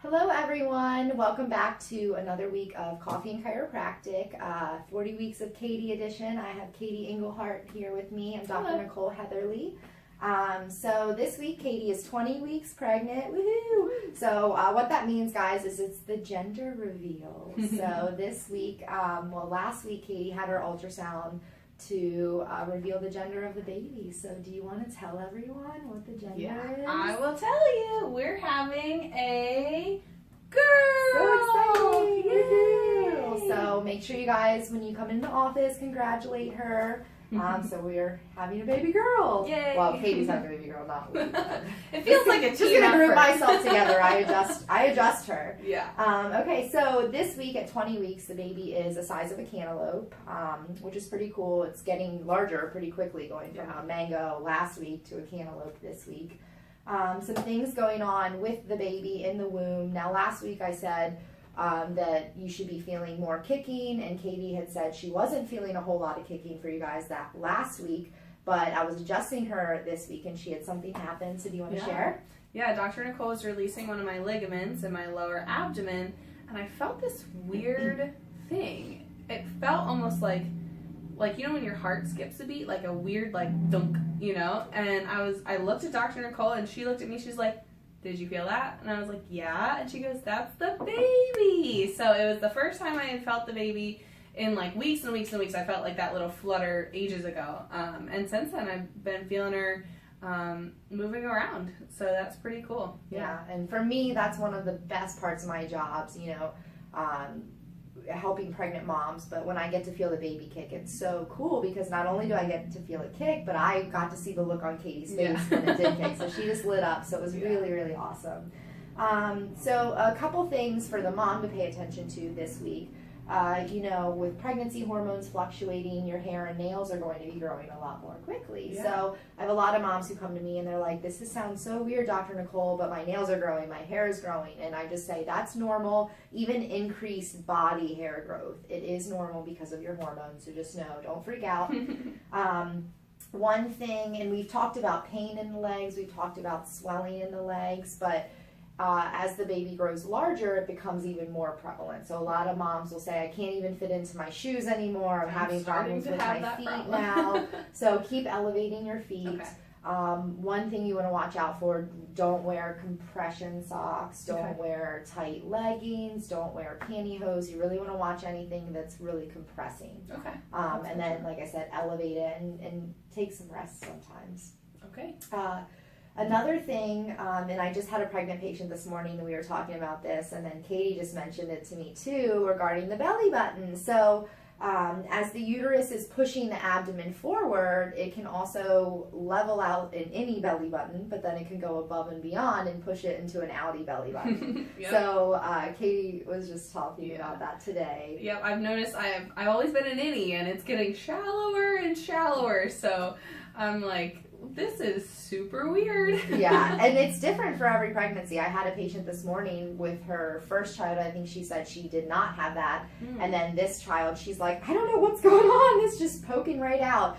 Hello everyone, welcome back to another week of Coffee and Chiropractic, 40 Weeks of Kadi edition. I have Kadi Englehart here with me. I'm Dr. Hello. Nicole Heatherly. So this week Kadi is 20 weeks pregnant, woohoo! So what that means, guys, is it's the gender reveal. So this week, last week Kadi had her ultrasound to reveal the gender of the baby. So do you want to tell everyone what the gender is? I will tell you. We're having a girl. So exciting! Yay! Woohoo! So make sure you guys, when you come into the office, congratulate her. So we're having a baby girl. Yay! Well, Kadi's having a baby girl, not we. It feels like a Just team gonna group effort. myself together. I adjust her. Yeah. Okay, so this week at 20 weeks, the baby is the size of a cantaloupe, which is pretty cool. It's getting larger pretty quickly, going from a mango last week to a cantaloupe this week. Some things going on with the baby in the womb. Now, last week I said that you should be feeling more kicking, and Kadi had said she wasn't feeling a whole lot of kicking for you guys that last week, but I was adjusting her this week and she had something happen. So do you want to share? Yeah, Dr. Nicole was releasing one of my ligaments in my lower abdomen, and I felt this weird thing. It felt almost like you know when your heart skips a beat, like a weird dunk, you know? And I looked at Dr. Nicole and she looked at me, she's like, "Did you feel that?" And I was like, "Yeah." And she goes, "That's the baby." So it was the first time I had felt the baby in weeks and weeks and weeks. I felt like that little flutter ages ago. And since then I've been feeling her moving around. So that's pretty cool. Yeah, and for me, that's one of the best parts of my jobs, helping pregnant moms. But when I get to feel the baby kick, it's so cool because not only do I get to feel it kick, but I got to see the look on Kadi's face when it did kick. So she just lit up. So it was really, really awesome. So a couple things for the mom to pay attention to this week. With pregnancy hormones fluctuating, your hair and nails are going to be growing a lot more quickly. Yeah. So I have a lot of moms who come to me and they're like, "This sounds so weird, Dr. Nicole, but my nails are growing, my hair is growing." And I just say, that's normal. Even increased body hair growth, it is normal because of your hormones. So just know, don't freak out. One thing, and we've talked about pain in the legs, we've talked about swelling in the legs, but as the baby grows larger, it becomes even more prevalent. So a lot of moms will say, "I can't even fit into my shoes anymore. I'm having problems with my feet now." So keep elevating your feet. Okay. One thing you want to watch out for, don't wear compression socks, don't wear tight leggings, don't wear pantyhose. You really want to watch anything that's really compressing. Okay. And then, like I said, elevate it and take some rest sometimes. Okay. Another thing, and I just had a pregnant patient this morning and we were talking about this, and then Kadi just mentioned it to me too regarding the belly button. So as the uterus is pushing the abdomen forward, it can also level out in any belly button, but then it can go above and beyond and push it into an outie belly button. Yep. So Kadi was just talking about that today. Yep, I've noticed I've always been an innie and it's getting shallower and shallower. So I'm like, this is super weird. Yeah, and it's different for every pregnancy. I had a patient this morning with her first child. I think she said she did not have that. And then this child, she's like, "I don't know what's going on. It's just poking right out."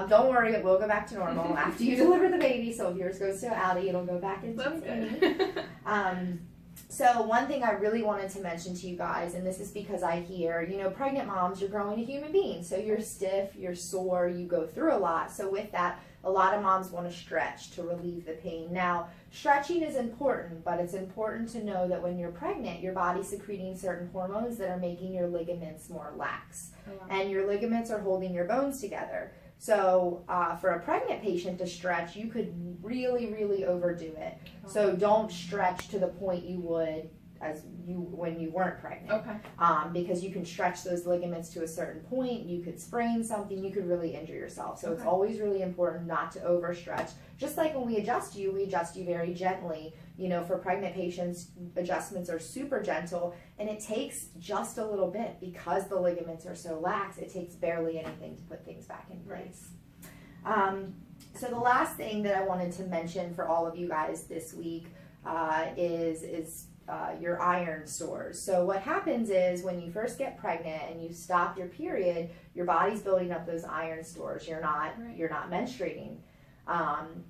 Don't worry, it will go back to normal after you deliver the baby. So if yours goes to outie, it'll go back into That's innie. good. So one thing I really wanted to mention to you guys, and this is because I hear, pregnant moms, you're growing a human being. So you're stiff, you're sore, you go through a lot. So with that, a lot of moms want to stretch to relieve the pain. Now, stretching is important, but it's important to know that when you're pregnant, your body's secreting certain hormones that are making your ligaments more lax. And your ligaments are holding your bones together. So for a pregnant patient to stretch, you could really, really overdo it. So don't stretch to the point you would when you weren't pregnant. Okay. Because you can stretch those ligaments to a certain point, you could sprain something, you could really injure yourself. So it's always really important not to overstretch. Just like when we adjust you very gently. For pregnant patients, adjustments are super gentle, and it takes just a little bit because the ligaments are so lax. It takes barely anything to put things back in place. So the last thing that I wanted to mention for all of you guys this week is your iron stores. So what happens is when you first get pregnant and you stop your period, your body's building up those iron stores. You're not menstruating.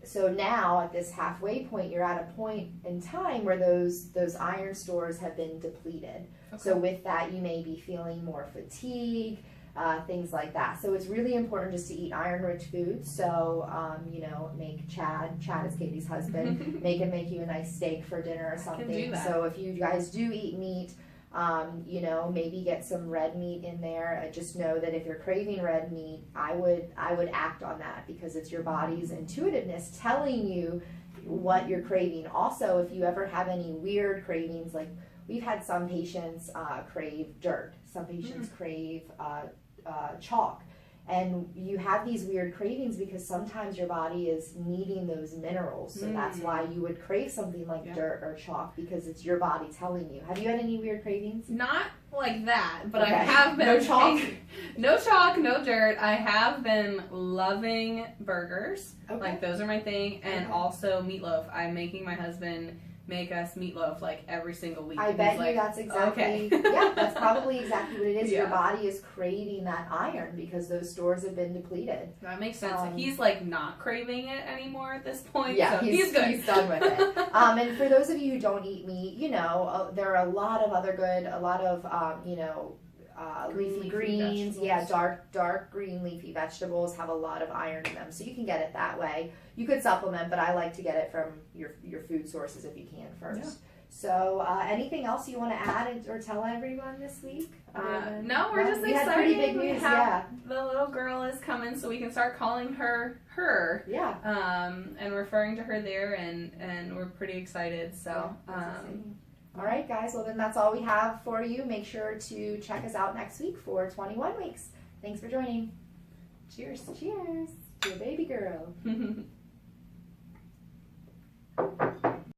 So now at this halfway point, you're at a point in time where those iron stores have been depleted. Okay. So with that, you may be feeling more fatigue, things like that. So it's really important just to eat iron-rich foods. So, make Chad is Katie's husband, make you a nice steak for dinner or something. I can do that. So if you guys do eat meat, maybe get some red meat in there. Just know that if you're craving red meat, I would act on that, because it's your body's intuitiveness telling you what you're craving. Also, if you ever have any weird cravings, like we've had some patients crave dirt, some patients crave chalk, and you have these weird cravings because sometimes your body is needing those minerals. So that's why you would crave something like dirt or chalk, because it's your body telling you. Have you had any weird cravings? Not like that, but Okay. I have been. No chalk? No chalk, no dirt. I have been loving burgers. Okay. Like, those are my thing. And Okay. also meatloaf. I'm making my husband make us meatloaf like every single week. I And bet he's like, you that's exactly, okay. yeah, that's probably exactly what it is. Your Yeah. body is craving that iron because those stores have been depleted. That makes sense. He's like not craving it anymore at this point. Yeah, so he's good. He's done with it. And for those of you who don't eat meat, there are a lot of leafy greens. Yeah, dark green leafy vegetables have a lot of iron in them, so you can get it that way. You could supplement, but I like to get it from your food sources if you can first. Yeah. So, anything else you want to add or tell everyone this week? No, we're just we excited. Had pretty big news, The little girl is coming, so we can start calling her her. Yeah. And referring to her there, and we're pretty excited. So. All right, guys. Well, then that's all we have for you. Make sure to check us out next week for 21 weeks. Thanks for joining. Cheers. Cheers to a baby girl.